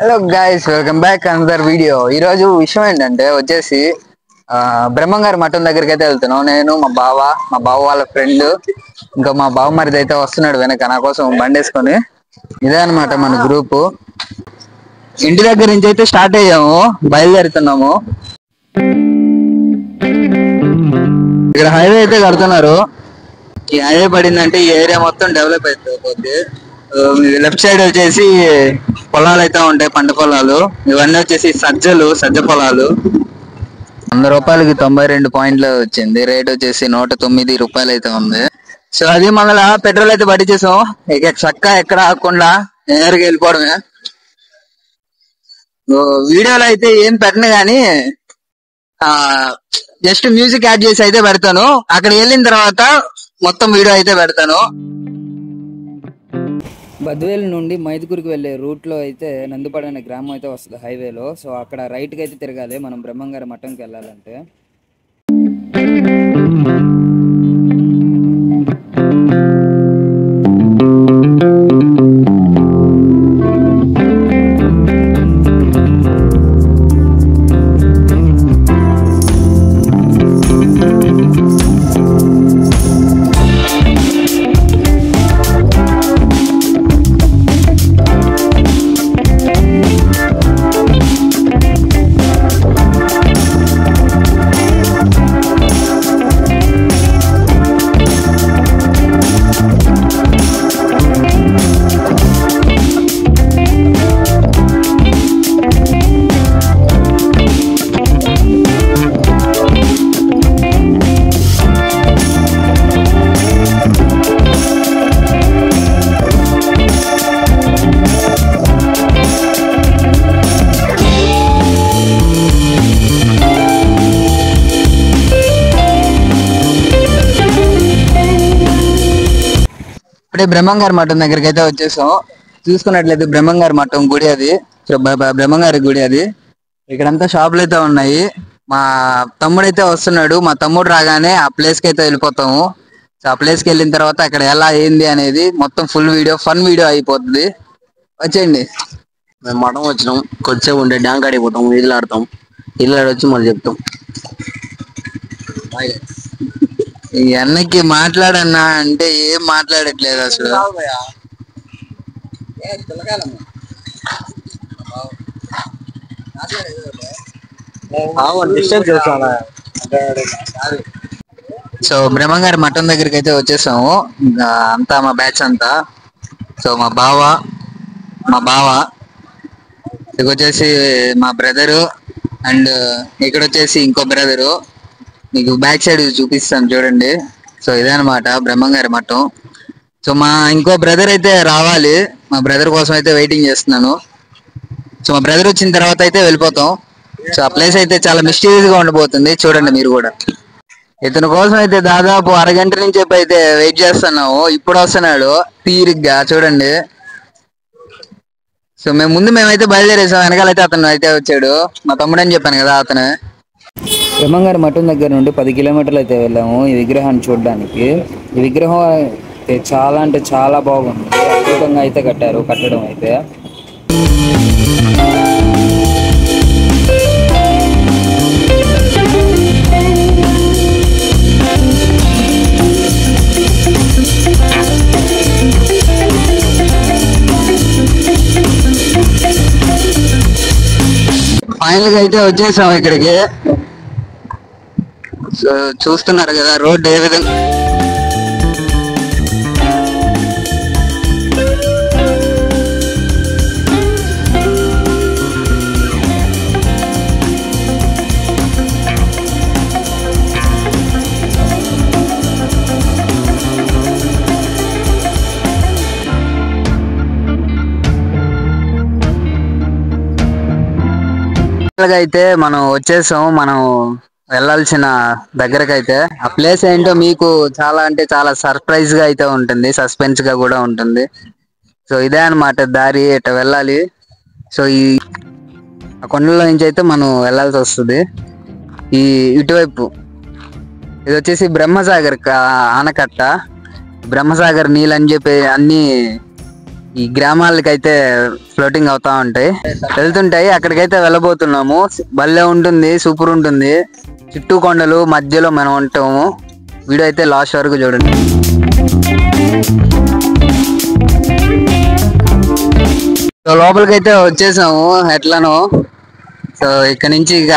Hello guys, welcome back another video. ఈ రోజు విషయం ఏంటంటే వచ్చేసి బ్రహ్మంగారి మఠం దగ్గరికి అయితే వెళ్తున్నాం. నేను మా బావ వాళ్ళ ఫ్రెండ్, ఇంకా మా బావ మరిది అయితే వస్తున్నాడు వెనక నా కోసం బండి వేసుకొని. ఇదే అనమాట మన గ్రూప్. ఇంటి దగ్గర నుంచి అయితే స్టార్ట్ అయ్యాము, బయలుదేరుతున్నాము. ఇక్కడ హైవే అయితే కడుతున్నారు. ఈ హైవే పడిందంటే ఈ ఏరియా మొత్తం డెవలప్ అయిపోతుంది. లెఫ్ట్ సైడ్ వచ్చేసి పొలాలు అయితే ఉంటాయి, పంట పొలాలు. ఇవన్నీ వచ్చేసి సజ్జ పొలాలు. 100 రూపాయలకి 92 పాయింట్లు వచ్చింది. రేట్ వచ్చేసి 109 రూపాయలు అయితే ఉంది. సో అది మళ్ళా పెట్రోల్ అయితే పట్టించేసాం. ఇక చక్క ఎక్కడ ఆగకుండా నేరుగా వెళ్ళిపోవడమే. వీడియోలో అయితే ఏం పెట్టను గానీ జస్ట్ మ్యూజిక్ యాడ్ చేసి అయితే పెడతాను. అక్కడ వెళ్ళిన తర్వాత మొత్తం వీడియో అయితే పెడతాను. బద్వేలు నుండి మైదుకూరుకి వెళ్ళే రూట్లో అయితే నందుపాడు అనే గ్రామం అయితే వస్తుంది హైవేలో. సో అక్కడ రైట్కి అయితే తిరగాలి మనం బ్రహ్మంగారి మఠంకి వెళ్ళాలంటే. ఇప్పుడే బ్రహ్మంగారి మఠం దగ్గరికి అయితే వచ్చేసాం. చూసుకున్నట్లయితే బ్రహ్మంగారి మఠం గుడి అది, బ్రహ్మంగారి గుడి అది. ఇక్కడంతా షాపులు అయితే ఉన్నాయి. మా తమ్ముడు అయితే వస్తున్నాడు. మా తమ్ముడు రాగానే ఆ ప్లేస్ కి అయితే వెళ్ళిపోతాము. సో ఆ ప్లేస్ కి వెళ్ళిన తర్వాత అక్కడ ఎలా ఏంది అనేది మొత్తం ఫుల్ వీడియో, ఫన్ వీడియో అయిపోతుంది. వచ్చేయండి. మేము మఠం వచ్చినాం, కొద్దిసేపు ఉంటే డ్యాంక్ ఆడిపోతాం, ఇల్లు ఆడతాం. ఇల్లు ఆడొచ్చి మళ్ళీ చెప్తాం. ఈ అన్నకి మాట్లాడన్నా అంటే ఏం మాట్లాడట్లేదు అసలు. సో బ్రహ్మంగారి మఠం దగ్గరికి అయితే వచ్చేసాము. ఇంకా అంతా మా బ్యాచ్ అంతా. సో మా బావ ఇక వచ్చేసి మా బ్రదరు, అండ్ ఇక్కడ వచ్చేసి ఇంకో బ్రదరు. మీకు బ్యాక్ సైడ్ చూపిస్తాను చూడండి. సో ఇదే అనమాట బ్రహ్మంగారి మఠం. సో మా ఇంకో బ్రదర్ అయితే రావాలి. మా బ్రదర్ కోసం అయితే వెయిటింగ్ చేస్తున్నాను. సో మా బ్రదర్ వచ్చిన తర్వాత అయితే వెళ్ళిపోతాం. సో ఆ ప్లేస్ అయితే చాలా మిస్టీరియస్ గా ఉండబోతుంది, చూడండి మీరు కూడా. ఇతని కోసం అయితే దాదాపు అరగంట నుంచి అయితే వెయిట్ చేస్తున్నాము. ఇప్పుడు వస్తున్నాడు తీరిగ్గా, చూడండి. సో మేమైతే బయలుదేరేసాం. వెనకాలైతే అతను అయితే వచ్చాడు. మా తమ్ముడు అని చెప్పాను కదా, అతను. బ్రహ్మంగారి మఠం దగ్గర నుండి 10 కిలోమీటర్లు అయితే వెళ్ళాము ఈ విగ్రహాన్ని చూడడానికి. ఈ విగ్రహం అయితే చాలా అంటే చాలా బాగుంది, అద్భుతంగా అయితే కట్టడం అయితే. ఫైనల్ గా అయితే వచ్చేసాం ఇక్కడికి. సో చూస్తున్నారు కదా రోడ్ ఏ విధంగా. అయితే మనం వచ్చేసాం. మనం వెళ్ళాల్సిన దగ్గరకైతే ఆ ప్లేస్ ఏంటో మీకు చాలా అంటే చాలా సర్ప్రైజ్ గా అయితే ఉంటుంది, సస్పెన్స్ గా కూడా ఉంటుంది. సో ఇదే అనమాట దారి, ఇట వెళ్ళాలి. సో ఆ కొండల నుంచి అయితే మనం వెళ్ళాల్సి వస్తుంది. ఇటువైపు ఇది వచ్చేసి బ్రహ్మసాగర్ ఆనకట్ట. బ్రహ్మసాగర్ నీళ్ళు అని చెప్పి అన్ని ఈ గ్రామాలకైతే ఫ్లోటింగ్ అవుతా ఉంటాయి, వెళ్తుంటాయి. అక్కడికైతే వెళ్ళబోతున్నాము. భలే ఉంటుంది, సూపర్ ఉంటుంది. చుట్టూ కొండలు మధ్యలో మనం ఉంటాము. వీడియో అయితే లాస్ట్ వరకు చూడండి. సో లోపలికైతే వచ్చేసాము ఎట్లానో. సో ఇక్కడ నుంచి ఇక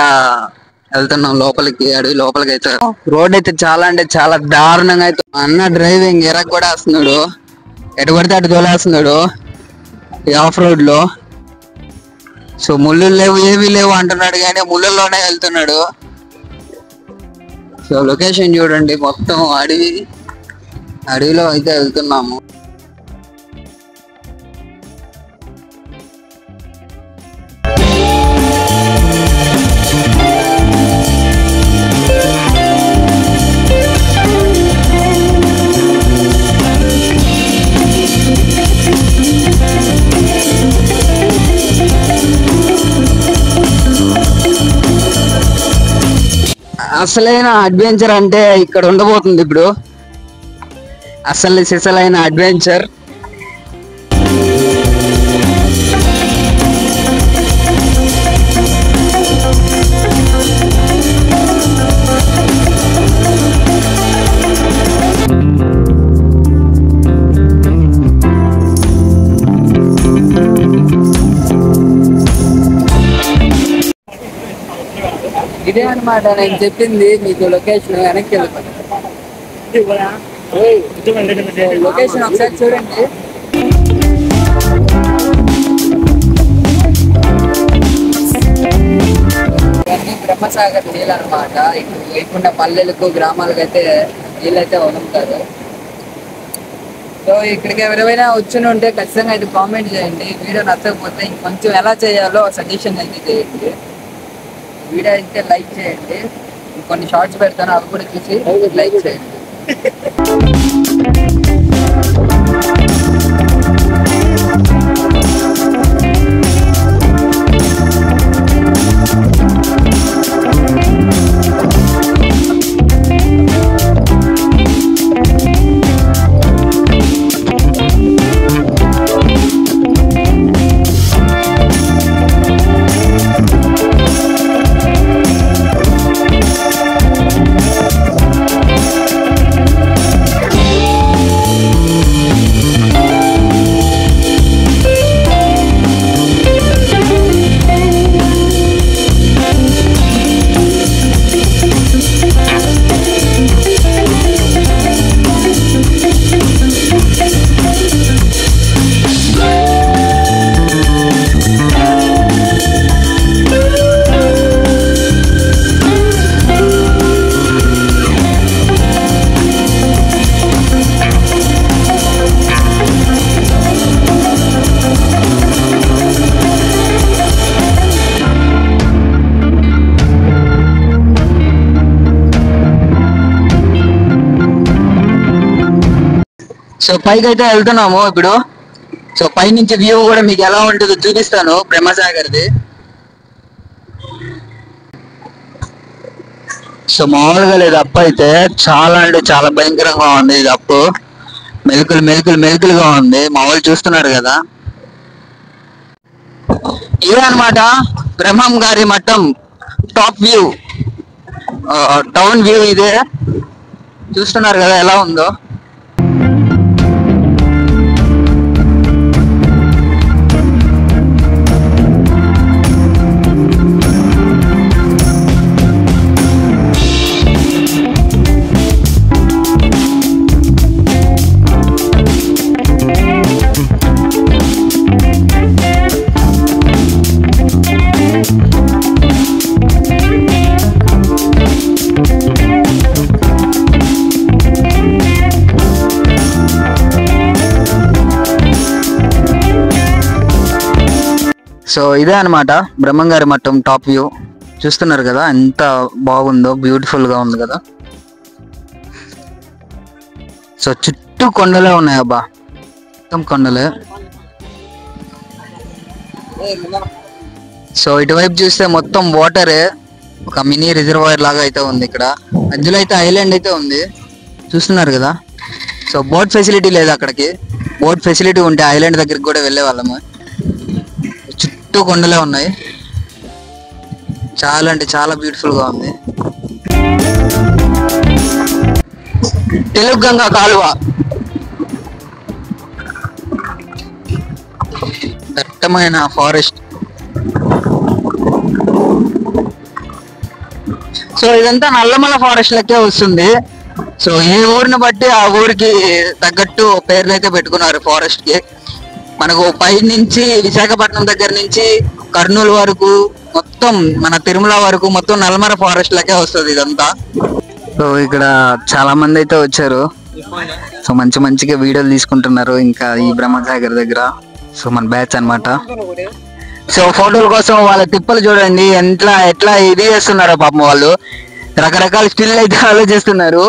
వెళ్తున్నాం లోపలికి, అడవి లోపలికి అయితే. రోడ్ అయితే చాలా అంటే చాలా దారుణంగా అయితే. అన్న డ్రైవింగ్ ఎరగ కూడా వస్తున్నాడు, ఎటు పడితే అటు తోలేస్తున్నాడు ఈ ఆఫ్ రోడ్ లో. సో ముళ్ళు లేవు ఏమీ లేవు అంటున్నాడు, కానీ ముళ్ళల్లోనే వెళ్తున్నాడు. సో లొకేషన్ చూడండి, మొత్తం అడవిలో అయితే వెళ్తున్నాము. అసలైన అడ్వెంచర్ అంటే ఇక్కడ ఉండబోతుంది ఇప్పుడు. సిసలైన అడ్వెంచర్. ఇదే అనమాట నేను చెప్పింది మీకు లొకేషన్. వెనక్కి లొకేషన్ ఒకసారి చూడండి. ఇవన్నీ బ్రహ్మసాగర్ నీళ్ళు అనమాట. ఇటు లేకుండా పల్లెలకు గ్రామాలకు అయితే నీళ్ళైతే వదులుతారు. సో ఇక్కడికి ఎవరైనా వచ్చి ఉంటే ఖచ్చితంగా అయితే కామెంట్ చేయండి. వీడియో నచ్చకపోతే ఇంకొంచెం ఎలా చేయాలో సజెషన్ అయితే చేయండి. వీడియో అయితే లైక్ చేయండి. కొన్ని షార్ట్స్ పెడతాను, అవి కూడా చూసి లైక్ చేయండి. సో పైకి అయితే వెళ్తున్నాము ఇప్పుడు. సో పై నుంచి వ్యూ కూడా మీకు ఎలా ఉంటుందో చూపిస్తాను బ్రహ్మసాగర్ది. సో మామూలుగా లేదు, అప్పు అయితే చాలా అంటే చాలా భయంకరంగా ఉంది. ఇది అప్పు మెలుకులుగా ఉంది. మామూలు చూస్తున్నారు కదా, ఇదే అనమాట బ్రహ్మం గారి మఠం టాప్ వ్యూ, టౌన్ వ్యూ ఇదే. చూస్తున్నారు కదా ఎలా ఉందో. సో ఇదే అనమాట బ్రహ్మంగారి మఠం టాప్ వ్యూ. చూస్తున్నారు కదా ఎంత బాగుందో, బ్యూటిఫుల్ గా ఉంది కదా. సో చుట్టూ కొండలే ఉన్నాయి అబ్బా, మొత్తం కొండలే. సో ఇటువైపు చూస్తే మొత్తం వాటరే, ఒక మినీ రిజర్వాయర్ లాగా అయితే ఉంది. ఇక్కడ మధ్యలో అయితే ఐలాండ్ అయితే ఉంది, చూస్తున్నారు కదా. సో బోట్ ఫెసిలిటీ లేదు అక్కడికి. బోట్ ఫెసిలిటీ ఉంటే ఐలాండ్ దగ్గరికి కూడా వెళ్ళే వాళ్ళము. చుట్టూ కొండలే ఉన్నాయి, చాలా అంటే చాలా బ్యూటిఫుల్ గా ఉంది. తెలుగు గంగా కాలువ, దట్టమైన ఫారెస్ట్. సో ఇదంతా నల్లమల ఫారెస్ట్ లెక్కే వస్తుంది. సో ఈ ఊరిని బట్టి ఆ ఊరికి తగ్గట్టు పేర్లు అయితే పెట్టుకున్నారు ఫారెస్ట్ కి. మనకు పై నుంచి విశాఖపట్నం దగ్గర నుంచి కర్నూలు వరకు మొత్తం మన తిరుమల వరకు మొత్తం నల్లమల ఫారెస్ట్ లెక్కే వస్తుంది ఇదంతా. సో ఇక్కడ చాలా మంది అయితే వచ్చారు. సో మంచిగా వీడియోలు తీసుకుంటున్నారు ఇంకా ఈ బ్రహ్మసాగర్ దగ్గర. సో మన బ్యాచ్ అన్నమాట. సో ఫోటోల కోసం వాళ్ళ తిప్పలు చూడండి ఎట్లా ఇది చేస్తున్నారో పాపం. వాళ్ళు రకరకాల స్టిల్ అయితే ఆలోచిస్తున్నారు.